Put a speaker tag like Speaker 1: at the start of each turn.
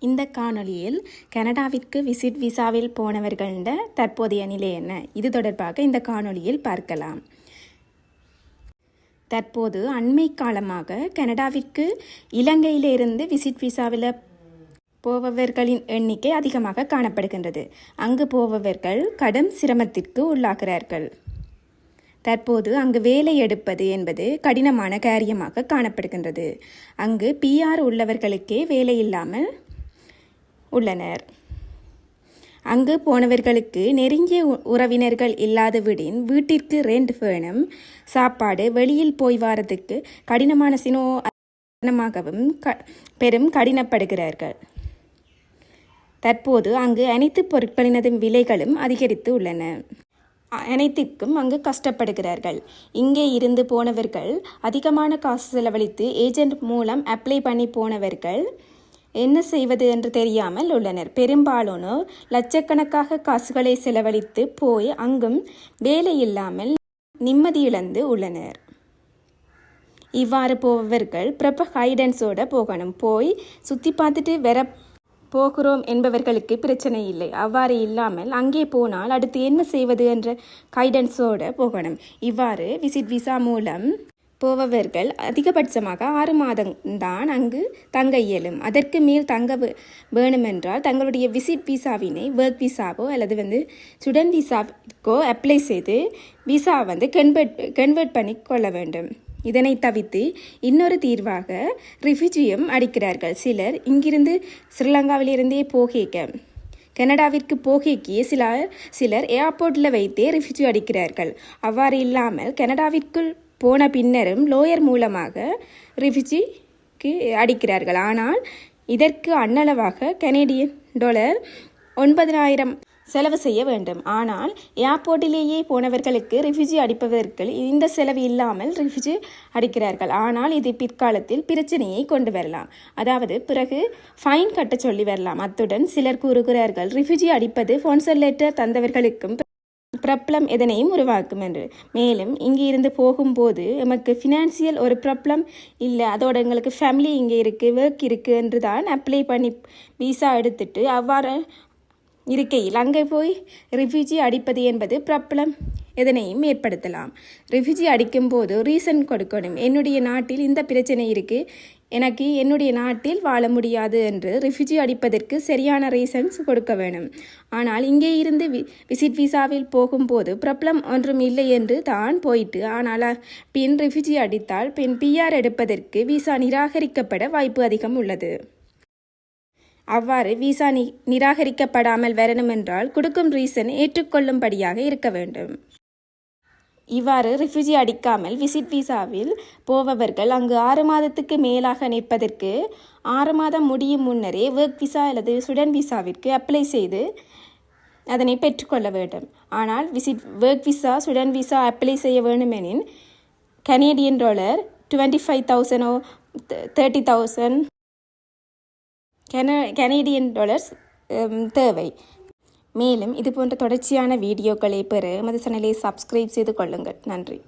Speaker 1: இந்த காணொளியில் கனடாவிற்கு விசிட் விசாவில் போனவர்கள தற்போதைய நிலை என்ன, இது தொடர்பாக இந்த காணொளியில் பார்க்கலாம். தற்போது அண்மை காலமாக கனடாவிற்கு இலங்கையிலிருந்து விசிட் விசாவில் போபவர்களின் எண்ணிக்கை அதிகமாக காணப்படுகின்றது. அங்கு போபவர்கள் கடும் சிரமத்திற்கு உள்ளாகிறார்கள். தற்போது அங்கு வேலை எடுப்பது என்பது கடினமான காரியமாக காணப்படுகின்றது. அங்கு PR உள்ளவர்களுக்கே வேலை இல்லாமல் உள்ளனர். அங்கு போனவர்களுக்கு நெருங்கிய உறவினர்கள் இல்லாத விடின் வீட்டிற்கு ரெண்ட் வேணும், சாப்பாடு, வெளியில் போய் வாரத்துக்கு கடினமான காரணமாகவும் பெரும் கடினப்படுகிறார்கள். தற்போது அங்கு அனைத்து பொருட்களினதும் விலைகளும் அதிகரித்து உள்ளன. அனைத்திற்கும் அங்கு கஷ்டப்படுகிறார்கள். இங்கே இருந்து போனவர்கள் அதிகமான காசு செலவழித்து ஏஜென்ட் மூலம் அப்ளை பண்ணி போனவர்கள் என்ன செய்வது என்று தெரியாமல் உள்ளனர். பெரும்பாலானோர் லட்சக்கணக்காக காசுகளை செலவழித்து போய் அங்கும் வேலை இல்லாமல் நிம்மதி இழந்து உள்ளனர். இவ்வாறு போபவர்கள் ப்ராப்பர் கைடன்ஸோட போகணும். போய் சுற்றி பார்த்துட்டு வர போகிறோம் என்பவர்களுக்கு பிரச்சனை இல்லை. அவ்வாறு இல்லாமல் அங்கே போனால் அடுத்து என்ன செய்வது என்ற கைடன்ஸோடு போகணும். இவ்வாறு விசிட் விசா மூலம் போபவர்கள் அதிகபட்சமாக 6 மாதம்தான் அங்கு தங்க இயலும். அதற்கு மேல் தங்க வேணுமென்றால் தங்களுடைய விசிட் விசாவினை ஒர்க் விசாவோ அல்லது ஸ்டூடெண்ட் விசாவுக்கோ அப்ளை செய்து விசா கன்வெர்ட் பண்ணி கொள்ள வேண்டும். இதனை தவிர்த்து இன்னொரு தீர்வாக ரிஃப்யூஜியும் அடிக்கிறார்கள். சிலர் இங்கிருந்து ஸ்ரீலங்காவிலிருந்தே கனடாவிற்கு போகைக்கு சிலர் ஏர்போர்ட்டில் வைத்தே ரிஃப்யூஜி அடிக்கிறார்கள். அவ்வாறு இல்லாமல் கனடாவிற்குள் போன பின்னரும் லோயர் மூலமாக ரிஃப்யூஜிக்கு அடிக்கிறார்கள். ஆனால் இதற்கு அன்னளவாக கனேடியன் டாலர் 9,000 செலவு செய்ய வேண்டும். ஆனால் ஏர்போர்ட்டிலேயே போனவர்களுக்கு ரிஃப்யூஜி அடிப்பவர்கள் இந்த செலவு இல்லாமல் ரிஃப்யூஜி அடிக்கிறார்கள். ஆனால் இது பிற்காலத்தில் பிரச்சனையை கொண்டு வரலாம். அதாவது பிறகு ஃபைன் கட்ட சொல்லி வரலாம். அத்துடன் சிலர் கூறுகிறார்கள் ரிஃப்யூஜி அடிப்பது ஸ்பான்சர் லெட்டர் தந்தவர்களுக்கும் ப்ராப்ளம் எதனையும் உருவாக்கும் என்று. மேலும் இங்கே இருந்து போகும்போது நமக்கு ஃபினான்சியல் ஒரு ப்ராப்ளம் இல்லை, அதோட எங்களுக்கு ஃபேமிலி இங்கே இருக்குது, ஒர்க் இருக்குது என்று தான் அப்ளை பண்ணி விசா எடுத்துட்டு அவ்வாறு இருக்கையில் அங்கே போய் ரிஃப்யூஜி அடிப்பது என்பது ப்ராப்ளம் எதனையும் ஏற்படுத்தலாம். ரிஃப்யூஜி அடிக்கும்போது ரீசன் கொடுக்கணும். என்னுடைய நாட்டில் இந்த பிரச்சனை இருக்குது, எனக்கு என்னுடைய நாட்டில் வாழ முடியாது என்று ரிஃப்யூஜி அடிப்பதற்கு சரியான ரீசன்ஸ் கொடுக்க வேணும். ஆனால் இங்கே இருந்து விசிட் விசாவில் போகும்போது ப்ராப்ளம் ஒன்றும் இல்லை என்று தான் போயிட்டு ஆனால் பின் ரிஃப்யூஜி அடித்தால் பின் PR எடுப்பதற்கு விசா நிராகரிக்கப்பட வாய்ப்பு அதிகம் உள்ளது. அவ்வாறு விசா நிராகரிக்கப்படாமல் வரணுமென்றால் கொடுக்கும் ரீசன் ஏற்றுக்கொள்ளும்படியாக இருக்க வேண்டும். இவ்வாறு ரிஃப்யூஜி அடிக்காமல் விசிட் விசாவில் போபவர்கள் அங்கு 6 மாதத்துக்கு மேலாக நிற்பதற்கு 6 மாதம் முடியும் முன்னரே ஒர்க் விசா அல்லது ஸ்டூடெண்ட் விசாவிற்கு அப்ளை செய்து அதனை பெற்றுக்கொள்ள வேண்டும். ஆனால் work visa student visa apply செய்ய வேண்டுமெனின் கனேடியன் டாலர் 25,000 30,000 கனேடியன் டாலர்ஸ் தேவை. மேலும் இது போன்ற தொடர்ச்சியான வீடியோக்களை பெற எமது சேனலை சப்ஸ்கிரைப் செய்து கொள்ளுங்கள். நன்றி.